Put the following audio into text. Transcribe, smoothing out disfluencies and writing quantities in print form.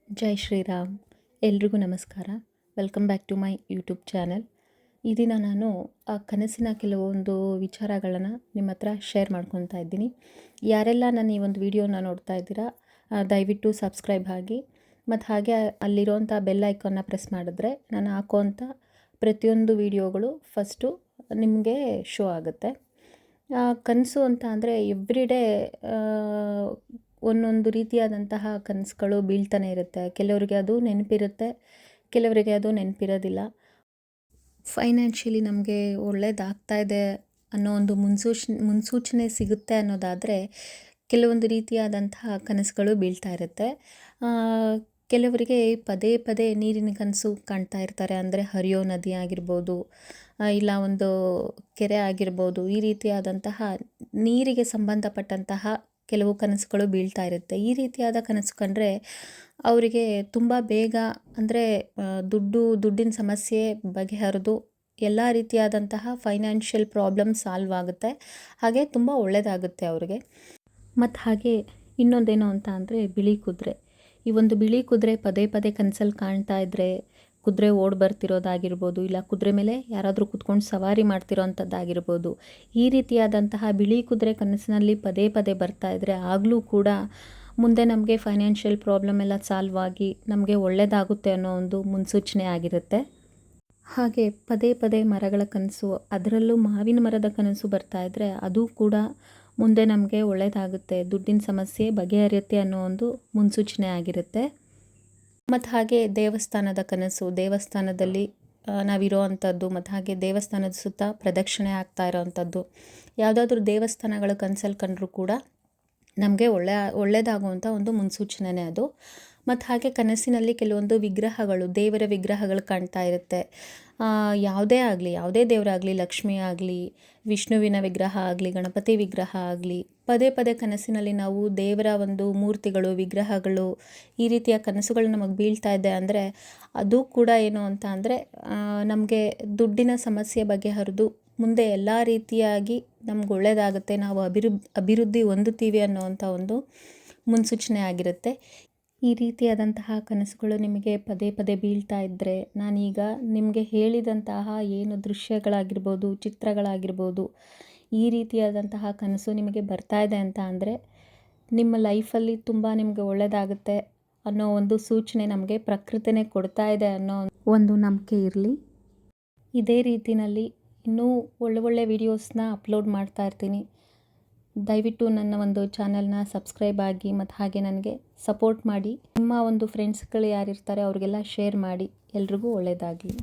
ಜೈ ಶ್ರೀರಾಮ್. ಎಲ್ರಿಗೂ ನಮಸ್ಕಾರ. Welcome back to my YouTube channel. ಈ ದಿನ ನಾನು ಕನಸಿನ ಕೆಲವೊಂದು ವಿಚಾರಗಳನ್ನು ನಿಮ್ಮ ಹತ್ರ ಶೇರ್ ಮಾಡ್ಕೊತಾ ಇದ್ದೀನಿ. ಯಾರೆಲ್ಲ ನನ್ನ ಈ ಒಂದು ವಿಡಿಯೋನ ನೋಡ್ತಾ ಇದ್ದೀರಾ, ದಯವಿಟ್ಟು ಸಬ್ಸ್ಕ್ರೈಬ್ ಆಗಿ ಮತ್ತು ಹಾಗೆ ಅಲ್ಲಿರೋಂಥ ಬೆಲ್ ಐಕಾನ್ನ ಪ್ರೆಸ್ ಮಾಡಿದ್ರೆ ನಾನು ಹಾಕೋವಂಥ ಪ್ರತಿಯೊಂದು ವಿಡಿಯೋಗಳು ಫಸ್ಟು ನಿಮಗೆ ಶೋ ಆಗುತ್ತೆ. ಕನಸು ಅಂತ ಅಂದರೆ ಎವ್ರಿಡೇ ಒಂದೊಂದು ರೀತಿಯಾದಂತಹ ಕನಸುಗಳು ಬೀಳ್ತಾನೆ ಇರುತ್ತೆ. ಕೆಲವರಿಗೆ ಅದು ನೆನಪಿರುತ್ತೆ, ಕೆಲವರಿಗೆ ಅದು ನೆನಪಿರೋದಿಲ್ಲ. ಫೈನಾನ್ಷಿಯಲಿ ನಮಗೆ ಒಳ್ಳೇದಾಗ್ತಾ ಇದೆ ಅನ್ನೋ ಒಂದು ಮುನ್ಸೂಚನೆ ಸಿಗುತ್ತೆ ಅನ್ನೋದಾದರೆ ಕೆಲವೊಂದು ರೀತಿಯಾದಂತಹ ಕನಸುಗಳು ಬೀಳ್ತಾ ಇರುತ್ತೆ. ಕೆಲವರಿಗೆ ಪದೇ ಪದೇ ನೀರಿನ ಕನಸು ಕಾಣ್ತಾ ಇರ್ತಾರೆ. ಅಂದರೆ ಹರಿಯೋ ನದಿ ಆಗಿರ್ಬೋದು, ಇಲ್ಲ ಒಂದು ಕೆರೆ ಆಗಿರ್ಬೋದು, ಈ ರೀತಿಯಾದಂತಹ ನೀರಿಗೆ ಸಂಬಂಧಪಟ್ಟಂತಹ ಕೆಲವು ಕನಸುಗಳು ಬೀಳ್ತಾ ಇರುತ್ತೆ. ಈ ರೀತಿಯಾದ ಕನಸು ಕಂಡ್ರೆ ಅವರಿಗೆ ತುಂಬ ಬೇಗ ಅಂದರೆ ದುಡ್ಡಿನ ಸಮಸ್ಯೆ ಬಗೆಹರಿದು ಎಲ್ಲ ರೀತಿಯಾದಂತಹ ಫೈನಾನ್ಷಿಯಲ್ ಪ್ರಾಬ್ಲಮ್ ಸಾಲ್ವ್ ಆಗುತ್ತೆ. ಹಾಗೆ ತುಂಬ ಒಳ್ಳೆಯದಾಗುತ್ತೆ ಅವ್ರಿಗೆ. ಮತ್ತು ಹಾಗೆ ಇನ್ನೊಂದೇನು ಅಂತ ಅಂದರೆ ಬಿಳಿ ಕುದುರೆ. ಈ ಒಂದು ಬಿಳಿ ಕುದುರೆ ಪದೇ ಪದೇ ಕನಸಲ್ಲಿ ಕಾಣ್ತಾ ಇದ್ದರೆ, ಕುದುರೆ ಓಡಿ ಬರ್ತಿರೋದಾಗಿರ್ಬೋದು, ಇಲ್ಲ ಕುದುರೆ ಮೇಲೆ ಯಾರಾದರೂ ಕುತ್ಕೊಂಡು ಸವಾರಿ ಮಾಡ್ತಿರೋ ಅಂಥದ್ದಾಗಿರ್ಬೋದು, ಈ ರೀತಿಯಾದಂತಹ ಬಿಳಿ ಕುದುರೆ ಕನಸಿನಲ್ಲಿ ಪದೇ ಪದೇ ಬರ್ತಾ ಇದ್ದರೆ ಆಗಲೂ ಕೂಡ ಮುಂದೆ ನಮಗೆ ಫೈನಾನ್ಷಿಯಲ್ ಪ್ರಾಬ್ಲಮ್ ಎಲ್ಲ ಸಾಲ್ವ್ ಆಗಿ ನಮಗೆ ಒಳ್ಳೆಯದಾಗುತ್ತೆ ಅನ್ನೋ ಒಂದು ಮುನ್ಸೂಚನೆ ಆಗಿರುತ್ತೆ. ಹಾಗೆ ಪದೇ ಪದೇ ಮರಗಳ ಕನಸು, ಅದರಲ್ಲೂ ಮಾವಿನ ಮರದ ಕನಸು ಬರ್ತಾ ಇದ್ದರೆ ಅದು ಕೂಡ ಮುಂದೆ ನಮಗೆ ಒಳ್ಳೆಯದಾಗುತ್ತೆ, ದುಡ್ಡಿನ ಸಮಸ್ಯೆ ಬಗೆಹರಿಯುತ್ತೆ ಅನ್ನೋ ಒಂದು ಮುನ್ಸೂಚನೆ ಆಗಿರುತ್ತೆ. ಮತ್ತು ಹಾಗೆ ದೇವಸ್ಥಾನದ ಕನಸು, ದೇವಸ್ಥಾನದಲ್ಲಿ ನಾವಿರೋ ಅಂಥದ್ದು, ಮತ್ತು ಹಾಗೆ ದೇವಸ್ಥಾನದ ಸುತ್ತ ಪ್ರದಕ್ಷಿಣೆ ಆಗ್ತಾ ಇರೋವಂಥದ್ದು, ಯಾವುದಾದ್ರೂ ದೇವಸ್ಥಾನಗಳ ಕನಸಲ್ಲಿ ಕಂಡರೂ ಕೂಡ ನಮಗೆ ಒಳ್ಳೆಯದಾಗುವಂಥ ಒಂದು ಮುನ್ಸೂಚನೆ ಅದು. ಮತ್ತು ಹಾಗೆ ಕನಸಿನಲ್ಲಿ ಕೆಲವೊಂದು ವಿಗ್ರಹಗಳು, ದೇವರ ವಿಗ್ರಹಗಳು ಕಾಣ್ತಾ ಇರುತ್ತೆ. ಯಾವುದೇ ಆಗಲಿ, ಯಾವುದೇ ದೇವರಾಗಲಿ, ಲಕ್ಷ್ಮಿ ಆಗಲಿ, ವಿಷ್ಣುವಿನ ವಿಗ್ರಹ ಆಗಲಿ, ಗಣಪತಿ ವಿಗ್ರಹ ಆಗಲಿ, ಪದೇ ಪದೇ ಕನಸಿನಲ್ಲಿ ನಾವು ದೇವರ ಒಂದು ಮೂರ್ತಿಗಳು, ವಿಗ್ರಹಗಳು, ಈ ರೀತಿಯ ಕನಸುಗಳು ನಮಗೆ ಬೀಳ್ತಾ ಇದೆ ಅಂದರೆ ಅದು ಕೂಡ ಏನು ಅಂತ ಅಂದರೆ ನಮಗೆ ದುಡ್ಡಿನ ಸಮಸ್ಯೆ ಬಗೆಹರಿದು ಮುಂದೆ ಎಲ್ಲ ರೀತಿಯಾಗಿ ನಮ್ಗೆ ಒಳ್ಳೆಯದಾಗುತ್ತೆ, ನಾವು ಅಭಿವೃದ್ಧಿ ಹೊಂದುತ್ತೀವಿ ಅನ್ನೋವಂಥ ಒಂದು ಮುನ್ಸೂಚನೆ ಆಗಿರುತ್ತೆ. ಈ ರೀತಿಯಾದಂತಹ ಕನಸುಗಳು ನಿಮಗೆ ಪದೇ ಪದೇ ಬೀಳ್ತಾ ಇದ್ದರೆ, ನಾನೀಗ ನಿಮಗೆ ಹೇಳಿದಂತಹ ಏನು ದೃಶ್ಯಗಳಾಗಿರ್ಬೋದು, ಚಿತ್ರಗಳಾಗಿರ್ಬೋದು, ಈ ರೀತಿಯಾದಂತಹ ಕನಸು ನಿಮಗೆ ಬರ್ತಾ ಇದೆ ಅಂತ ಅಂದರೆ ನಿಮ್ಮ ಲೈಫಲ್ಲಿ ತುಂಬ ನಿಮಗೆ ಒಳ್ಳೆಯದಾಗುತ್ತೆ ಅನ್ನೋ ಒಂದು ಸೂಚನೆ ನಮಗೆ ಪ್ರಕೃತಿನೇ ಕೊಡ್ತಾ ಇದೆ ಅನ್ನೋ ಒಂದು ನಂಬಿಕೆ ಇರಲಿ. ಇದೇ ರೀತಿಯಲ್ಲಿ ಇನ್ನೂ ಒಳ್ಳೆ ವಿಡಿಯೋಸ್ನ ಅಪ್ಲೋಡ್ ಮಾಡ್ತಾ ಇರ್ತೀನಿ. ದಯವಿಟ್ಟು ನನ್ನ ಒಂದು ಚಾನಲ್ನ ಸಬ್ಸ್ಕ್ರೈಬ್ ಆಗಿ ಮತ್ತು ಹಾಗೆ ನನಗೆ ಸಪೋರ್ಟ್ ಮಾಡಿ. ನಿಮ್ಮ ಒಂದು ಫ್ರೆಂಡ್ಸ್ಗಳು ಯಾರಿರ್ತಾರೆ ಅವ್ರಿಗೆಲ್ಲ ಶೇರ್ ಮಾಡಿ. ಎಲ್ರಿಗೂ ಒಳ್ಳೆಯದಾಗಲಿ.